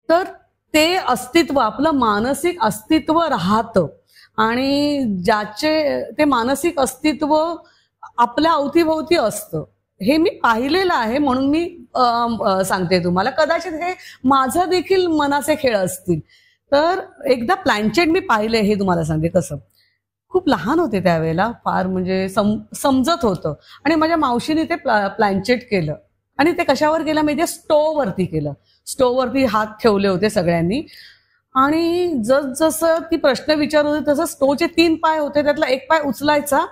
तर ते अस्तित्व, आपलं मानसिक अस्तित्व राहतं आणि ज्याचे ते मानसिक अस्तित्व आपल्या अवतीभोवती असतं. हे मी पाहिलेलं आहे म्हणून मी सांगते तुम्हाला. कदाचित हे माझं देखील मनाचे खेळ असतील. तर एकदा प्लॅनचेट मी पाहिलंय, हे तुम्हाला सांगते. कसं, खूप लहान होते त्यावेळेला, फार म्हणजे समजत होतं आणि माझ्या मावशीने ते प्लॅनचेट केलं आणि ते कशावर केलं माहितीये? स्टोववरती केलं. स्टोववरती हात ठेवले होते सगळ्यांनी आणि जसं ती प्रश्न विचारत होती तसं स्टोवचे 3 पाय होते, त्यातला एक पाय उचलायचा,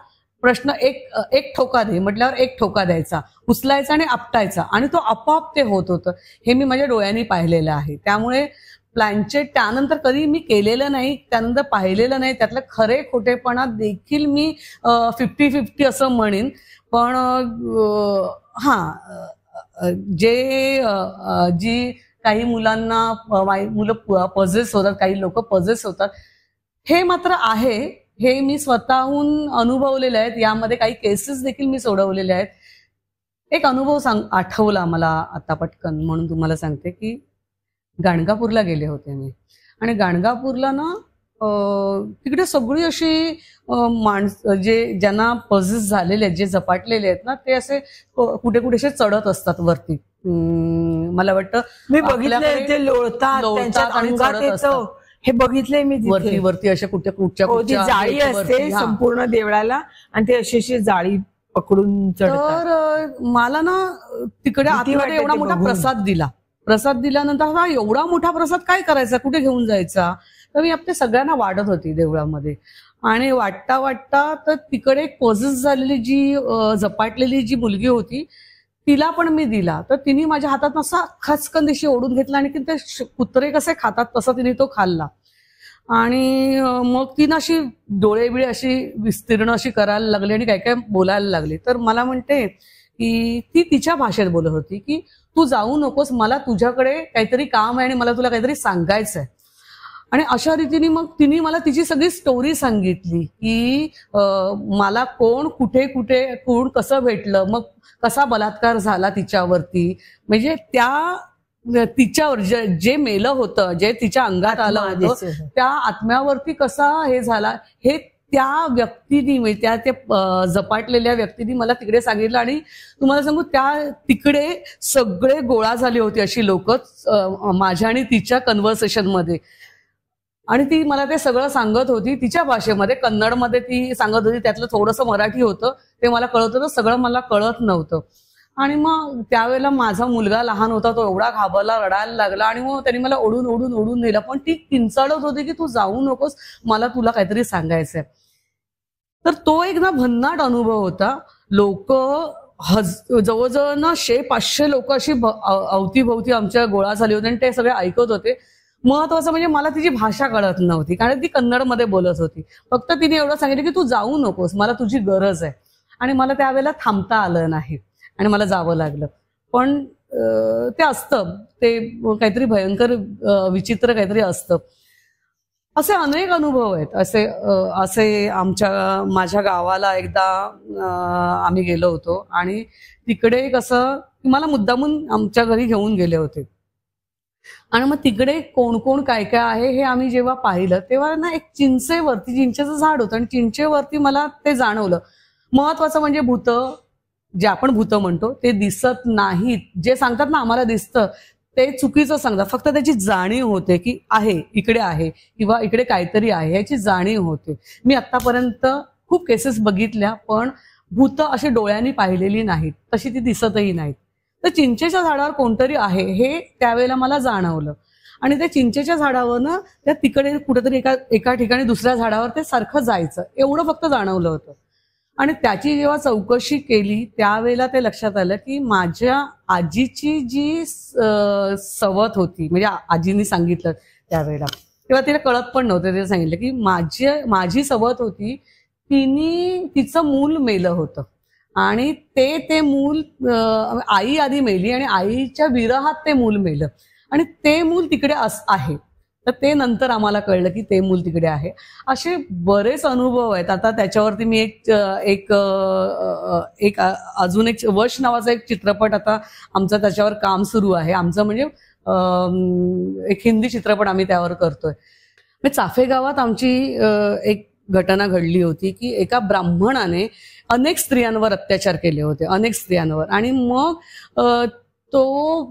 प्रश्न एक ठोका दे म्हटल्यावर एक ठोका द्यायचा, उचलायचा आणि आपटायचा आणि तो आपोआप ते होत होतं. हे मी माझ्या डोळ्यांनी पाहिलेलं आहे. त्यामुळे प्लॅनचेट त्यानंतर कधी मी केलेलं नाही, त्यानंतर पाहिलेलं नाही. त्यातलं खरे खोटेपणा देखील मी 50-50 असं म्हणेन. पण जी काही मुलं पजेस होतात, काही लोक पजेस होतात, हे मात्र आहे. हे मी स्वतःहून अनुभवलेले आहेत. यामध्ये काही केसेस देखील मी सोडवलेले आहेत. एक अनुभव आठवला मला आता पटकन, म्हणून तुम्हाला सांगते की गाणगापूरला गेले होते मी आणि गाणगापूरला ना तिकडे सगळी अशी जे ज्यांना पजेस झालेले आहेत, जे झपाटलेले आहेत ना, ते असे कुठे कुठे असे चढत असतात वरती. मला वाटतं मी बघितलं ते लोळतात आणि चढत असतात. हे बघितलंय मी वरती अशा कुठच्या जाळी असते संपूर्ण देवळाला आणि ते अशी जाळी पकडून चढतात. तर मला ना तिकडे आतमध्ये एवढा मोठा प्रसाद दिल्यानंतर हा एवढा मोठा प्रसाद काय करायचा, कुठे घेऊन जायचा. तर मी आपल्या सगळ्यांना वाढत होती देवळामध्ये. आणि वाटता वाटता तर तिकडे एक पॉझेस झालेली जी झपाटलेली जी मुलगी होती तिला पण मी दिला. तर तिने माझ्या हातात असा खचकन दिशी ओढून घेतला आणि ते कुत्रे कसे खातात तसं तिने तो खाल्ला. आणि मग ती ना अशी डोळे बिळे अशी विस्तीर्ण अशी करायला लागली आणि काय काय बोलायला लागली. तर मला म्हणते की ती तिच्या भाषेत बोलत होती की तू जाऊ नकोस, मला तुझ्याकडे काहीतरी काम आहे आणि मला तुला काहीतरी सांगायचं आहे. आणि अशा रीतीने मग तिने मला तिची सगळी स्टोरी सांगितली की मला कोण कुठे कुठे कोण कसं भेटलं, मग कसा बलात्कार झाला तिच्यावरती, म्हणजे तिच्यावर जे मेलं होतं, जे तिच्या अंगात आलं होतं त्या आत्म्यावरती कसा हे झाला हे त्या व्यक्तीने, त्या झपाटलेल्या व्यक्तीने मला तिकडे सांगितलं. आणि तुम्हाला सांगू तिकडे सगळे गोळा झाले होते अशी लोक माझ्या आणि तिच्या कन्व्हर्सेशन मध्ये. आणि ती मला ते सगळं सांगत होती तिच्या भाषेमध्ये, कन्नडमध्ये ती सांगत होती. त्यातलं थोडंसं मराठी होतं ते मला कळत होतं, सगळं मला कळत नव्हतं. आणि मग त्यावेळेला माझा मुलगा लहान होता, तो एवढा घाबरला, रडायला लागला. आणि मग त्यांनी मला ओढून नेलं. पण ती किंचाळत होती की तू जाऊ नकोस, मला तुला काहीतरी सांगायचंय. तर तो एक ना भन्नाट अनुभव होता. लोक जवळजवळ ना 100-500 लोक अशी अवतीभोवती आमच्या गोळा झाली होती आणि ते सगळे ऐकत होते. महत्वाचं म्हणजे मला तिची भाषा कळत नव्हती कारण ती कन्नडमध्ये बोलत होती. फक्त तिने एवढं सांगितलं की तू जाऊ नकोस, मला तुझी गरज आहे. आणि मला त्यावेळेला थांबता आलं नाही आणि मला जावं लागलं. पण ते असतं, ते काहीतरी भयंकर विचित्र काहीतरी असतं. असे अनेक अनुभव आहेत. असे माझ्या गावाला एकदा आम्ही गेलो होतो आणि तिकडे कसं मला मुद्दामून आमच्या घरी घेऊन गेले होते. आणि मग तिकडे कोण कोण काय काय आहे हे आम्ही जेव्हा पाहिलं तेव्हा ना एक चिंचेचं झाड होतं आणि चिंचेवरती मला ते जाणवलं. महत्वाचं म्हणजे भूत, जे आपण भूत म्हणतो ते दिसत नाहीत. जे सांगतात ना आम्हाला दिसतं ते चुकीचं सांगतात. फक्त त्याची जाणीव होते की इकडे आहे किंवा इकडे काहीतरी आहे याची जाणीव होते. मी आतापर्यंत खूप केसेस बघितल्या पण भूत अशी डोळ्यांनी पाहिलेली नाहीत, तशी ती दिसतही नाहीत. तर चिंचेच्या झाडावर कोणतरी आहे हे त्यावेळेला मला जाणवलं. आणि त्या चिंचेच्या झाडावरनं त्या तिकडे कुठेतरी एका ठिकाणी दुसऱ्या झाडावर ते सारखं जायचं, एवढं फक्त जाणवलं होतं. आणि त्याची जेव्हा चौकशी केली त्यावेळेला ते लक्षात आलं की माझ्या आजीची जी सवत होती, म्हणजे आजीनी सांगितलं त्यावेळेला, तेव्हा तिला कळत पण नव्हतं. ते सांगितलं की माझी सवत होती, तिचं मूल मेलं होतं आणि ते मूल आई आधी मेली आणि आईच्या विरहात ते मूल मेलं आणि ते मूल तिकडे आहे. तर ते नंतर आम्हाला कळलं की ते मूल तिकडे आहे. असे बरेच अनुभव आहेत. आता त्याच्यावरती मी एक अजून एक वश नावाचा एक चित्रपट आता आमचं त्याच्यावर काम सुरू आहे. आमचं म्हणजे एक हिंदी चित्रपट आम्ही त्यावर करतोय. चाफे गावात आमची एक घटना घडली होती की एका ब्राह्मणाने अनेक स्त्रियांवर अत्याचार केले होते, अनेक स्त्रियांवर. आणि मग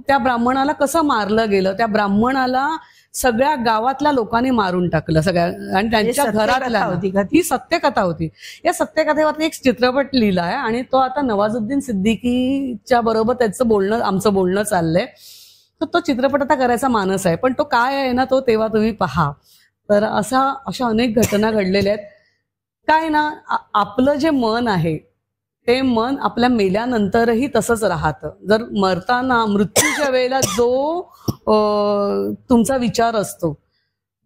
त्या ब्राह्मणाला कसं मारलं गेलं, त्या ब्राह्मणाला सगळ्या गावातल्या लोकांनी मारून टाकलं सगळ्या, आणि त्यांच्या घरातल्या होती. ही सत्यकथा होती. या सत्यकथेवरती एक चित्रपट लिहिला आहे आणि तो आता नवाजुद्दीन सिद्दीकीच्या बरोबर आमचं बोलणं चाललंय. तर तो चित्रपट आता करायचा मानस आहे, पण तो काय आहे ना तो तेव्हा तुम्ही पहा. तर अशा अनेक घटना घडलेल्या आहेत. काय ना आपलं जे मन आहे ते मन आपल्या मेल्यानंतरही तसंच राहतं. जर मृत्यूच्या वेळेला जो तुमचा विचार असतो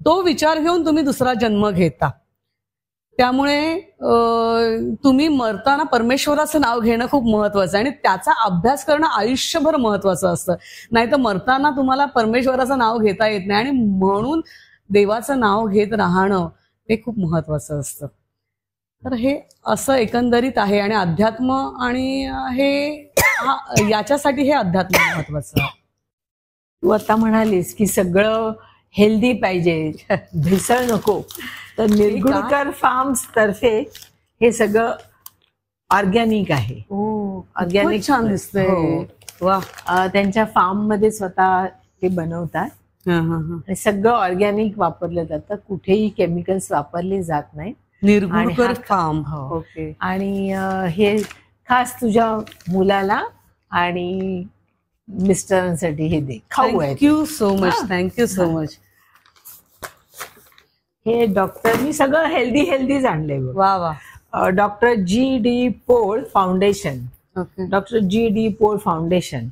तो विचार घेऊन तुम्ही दुसरा जन्म घेता. त्यामुळे तुम्ही मरताना परमेश्वराचं नाव घेणं खूप महत्वाचं आहे आणि त्याचा अभ्यास करणं आयुष्यभर महत्वाचं असतं. नाही तर मरताना तुम्हाला परमेश्वराचं नाव घेता येत नाही आणि म्हणून देवाचं नाव घेत राहणं हे खूप महत्वाचं असतं. तर हे असं एकंदरीत आहे. आणि अध्यात्म आणि याच्यासाठी हे अध्यात्म महत्वाचं आहे. तू आता म्हणालीस की सगळं हेल्दी पाहिजे, भेसळ नको, तर निरगुडकर फार्म्स तर्फे हे सगळं ऑर्गॅनिक आहे. ऑर्गॅनिक छान दिसतंय. वा. त्यांच्या फार्म मध्ये स्वतः ते बनवतात आणि सगळं ऑर्गॅनिक वापरलं जातं, कुठेही केमिकल्स वापरले जात नाही. निरगुडकर फार्म. ओके. आणि हे खास तुझ्या मुलाला आणि मिस्टरांसाठी हे दे, खाऊ आहे. Thank you so much, thank you so much. हे डॉक्टरनी सगळं हेल्दी आणलंय. वा वा. Doctor G D. Pol foundation, okay. Doctor G D. Pol foundation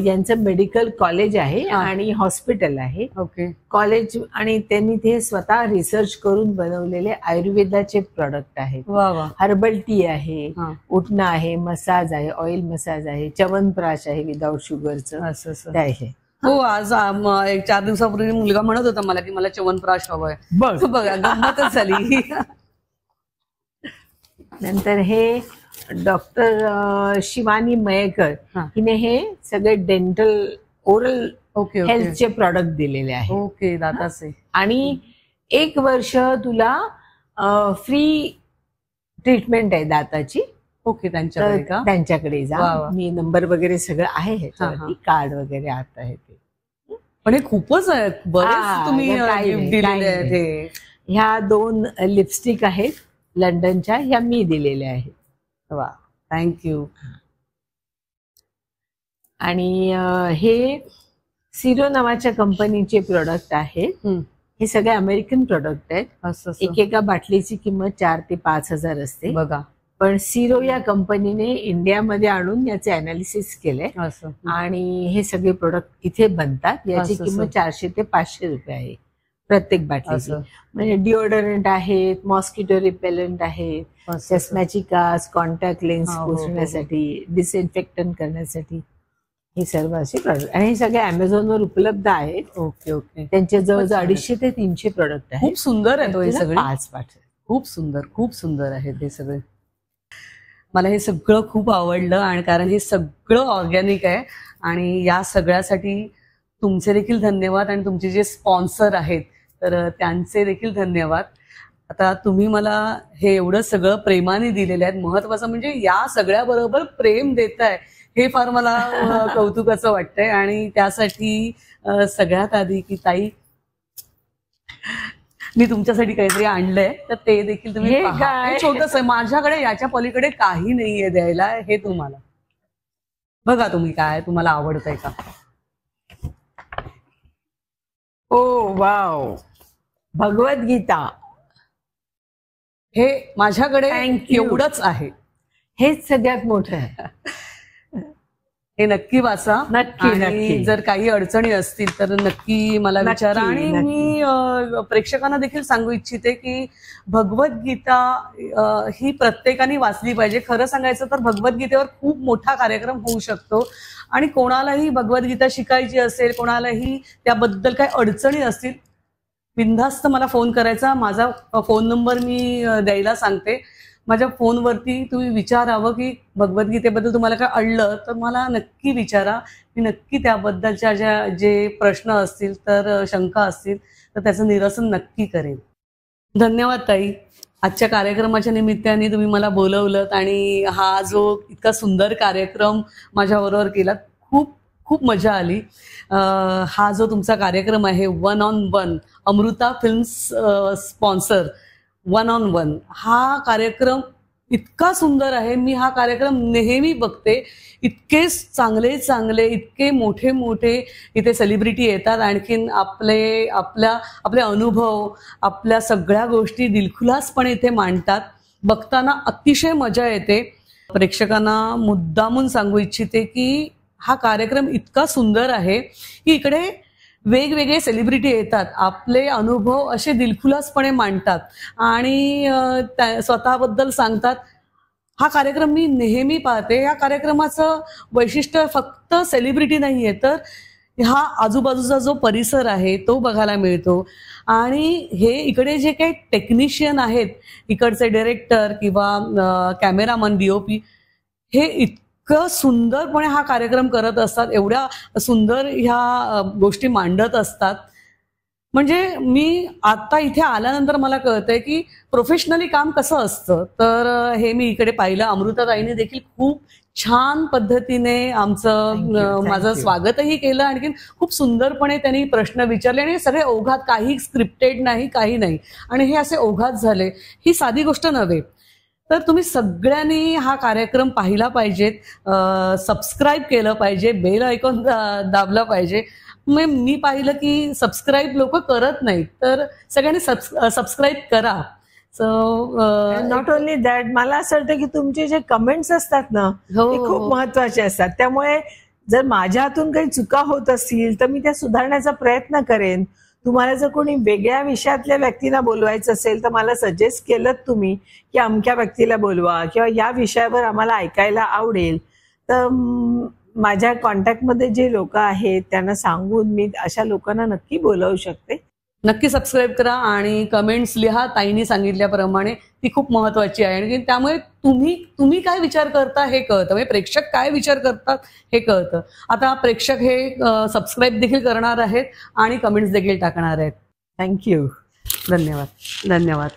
यांचं मेडिकल कॉलेज आहे आणि हॉस्पिटल आहे. ओके. कॉलेज आणि त्यांनी ते स्वतः रिसर्च करून बनवलेले आयुर्वेदाचे प्रोडक्ट आहेत. वा वा. हर्बल टी आहे, हा. उठणं आहे, मसाज आहे, ऑइल मसाज आहे, च्यवनप्राश आहे विदाऊट शुगरचं असं असं. ते आहे. हो, आज एक 4 दिवसापूर्वी मुलगा म्हणत होता मला की मला च्यवनप्राश हवंय. बघ बघा गंमतच झाली. नंतर हे डॉक्टर शिवानी मयेकर हा. हिने हे सगळे डेंटल ओरल ओके ओके हेल्थचे प्रॉडक्ट दिलेले आहेत. ओके. दाताचे. आणि 1 वर्ष तुला फ्री ट्रीटमेंट आहे दाताची. ओके. त्यांच्याकडे का? त्यांच्याकडे वा, जा. वा. मी नंबर वगैरे सगळं आहे हा, ह्याच्यावरती, कार्ड वगैरे आता आहे ते. पण हे खूपच आहे, बरेच हा, तुम्ही काही नाही, gift दिलेले काही आहेत नाही. हे. ह्या 2 लिपस्टिक आहेत लंडनच्या, ह्या मी दिलेल्या आहेत. वा. थँक्यू. आणि हे सिरो नावाच्या कंपनीचे प्रोडक्ट आहेत. हे सगळे अमेरिकन प्रोडक्ट आहेत. असं असं. एकेका बाटलीची किंमत 4 ते 5 हजार असते. बघा. पण सिरो या कंपनीने इंडियामध्ये आणून याचे अनालिसिस केले असं. आणि हे सगळे प्रोडक्ट इथे बनतात. याची असं, किंमत 400 ते 500 रुपये आहे प्रत्येक बाटलीची. असं. म्हणजे डिओडरंट आहेत, मॉस्किटो रिपेलंट आहेत, असं. चष्म्याची काच, कॉन्टॅक्ट लेन्स हो, हो, हो. पुसण्यासाठी, डिसइन्फेक्टंट करण्यासाठी हे सर्व असे प्रोडक्ट. आणि हे सगळे अमेझॉनवर उपलब्ध आहेत. Okay okay. त्यांचे जवळजवळ 250 ते 300 प्रोडक्ट आहेत. खूप सुंदर आहेत हे सगळे. 5 पाठ. खूप सुंदर, खूप सुंदर आहेत हे सगळे. मला हे सगळं खूप आवडलं आणि कारण हे सगळं ऑर्गॅनिक आहे आणि या सगळ्यासाठी तुमचे देखील धन्यवाद आणि तुमचे जे स्पॉन्सर आहेत तर त्यांचे देखील धन्यवाद. आता तुम्ही मला हे एवढं सगळं प्रेमाने दिलेलं आहे. महत्वाचं म्हणजे या सगळ्याबरोबर प्रेम देताय हे फार मला कौतुकाचं वाटतंय आणि त्यासाठी सगळ्यात आधी की ताई मी तुमच्यासाठी काहीतरी आणलंय तर ते देखील तुम्ही हे पहा. काय? हे छोटंसं आहे. माझ्याकडे याच्या पलीकडे काही नाहीये द्यायला. हे तुम्हाला बघा तुम्ही काय तुम्हाला आवडतंय का. ओ वाव, भगवद्गीता. हे माझ्याकडे Thank you. एवढंच आहे. हेच सगळ्यात मोठं आहे. हे नक्की वाचा. नक्की, आणि नक्की. जर काही अडचणी असतील तर नक्की मला नक्की, विचारा. आणि नक्की. मी प्रेक्षकांना देखील सांगू इच्छिते की भगवद्गीता ही प्रत्येकाने वाचली पाहिजे. खरं सांगायचं तर भगवद्गीतेवर खूप मोठा कार्यक्रम होऊ शकतो आणि कोणालाही भगवद्गीता शिकायची असेल, कोणालाही त्याबद्दल काही अडचणी असतील, बिनधास्त मला फोन करायचा. माझा फोन नंबर मी द्यायला सांगते. माझ्या फोनवरती तुम्ही विचारावं की भगवद्गीतेबद्दल तुम्हाला काय अडलं तर मला नक्की विचारा. मी नक्की त्याबद्दलच्या जे प्रश्न असतील तर शंका असतील तर त्याचं निरसन नक्की करेन. धन्यवाद ताई. आजच्या कार्यक्रमाच्या निमित्ताने तुम्ही मला बोलवलं आणि हा जो इतका सुंदर कार्यक्रम माझ्याबरोबर केला, खूप खूप मजा आली. हा जो तुमचा कार्यक्रम आहे 1 on 1 Amruta films sponsor 1 on 1 हा कार्यक्रम इतका सुंदर आहे. मी हा कार्यक्रम नेहमी बघते. इतके चांगले चांगले, इतके मोठे मोठे इथे सेलिब्रिटी येतात. आणखीन आपले अनुभव, आपल्या सगळ्या गोष्टी दिलखुलासपणे इथे मांडतात. बघताना अतिशय मजा येते. प्रेक्षकांना मुद्दामून सांगू इच्छिते की हा कार्यक्रम इतका सुंदर आहे की इकडे वेगवेगळे सेलिब्रिटी येतात, आपले अनुभव असे दिलखुलासपणे मांडतात आणि स्वतःबद्दल सांगतात. हा कार्यक्रम मी नेहमी पाहते. या कार्यक्रमाचं वैशिष्ट्य फक्त सेलिब्रिटी नाहीये तर हा आजूबाजूचा जो परिसर आहे तो बघायला मिळतो. आणि हे इकडे जे काही टेक्निशियन आहेत, इकडचे डायरेक्टर किंवा कॅमेरामन, DOP, हे इतकं सुंदरपणे हा कार्यक्रम करत असतात. एवढ्या सुंदर ह्या गोष्टी मांडत असतात. म्हणजे मी आता इथे आल्यानंतर मला कळतंय की प्रोफेशनली काम कसं असतं. तर हे मी इकडे पाहिलं. अमृताताईने देखील खूप छान पद्धतीने माझं स्वागतही केलं. आणखीन खूप सुंदरपणे त्यांनी प्रश्न विचारले आणि सगळे ओघात, काही स्क्रिप्टेड नाही, काही नाही, आणि हे असे ओघात झाले. ही साधी गोष्ट नव्हे. तर तुम्ही सगळ्यांनी हा कार्यक्रम पाहिला पाहिजेत, सबस्क्राईब केलं पाहिजे, बेल आयकॉन दाबलं पाहिजे. मग मी पाहिलं की सबस्क्राईब लोक करत नाहीत, तर सगळ्यांनी सबस्क्राईब करा. सो नॉट ओनली दॅट, मला असं वाटतं की तुमचे जे कमेंट्स असतात ना ते खूप महत्वाचे असतात. त्यामुळे जर माझ्या हातून काही चुका होत असतील तर मी त्या सुधारण्याचा प्रयत्न करेन. तुम्हाला जर कोणी वेगळ्या विषयातल्या व्यक्तींना बोलवायचं असेल तर मला सजेस्ट केलं तुम्ही की अमक्या व्यक्तीला बोलवा किंवा या विषयावर आम्हाला ऐकायला आवडेल, तर माझ्या कॉन्टॅक्टमध्ये जे लोक आहेत त्यांना सांगून मी अशा लोकांना नक्की बोलवू शकते. नक्की सबस्क्राईब करा आणि कमेंट्स लिहा. ताईंनी सांगितल्याप्रमाणे ती खूप महत्वाची आहे आणि त्यामुळे तुम्ही काय विचार करता हे कळतं, म्हणजे प्रेक्षक काय विचार करतात हे कळतं. आता प्रेक्षक हे सबस्क्राईब देखील करणार आहेत आणि कमेंट्स देखील टाकणार आहेत. थँक्यू. धन्यवाद.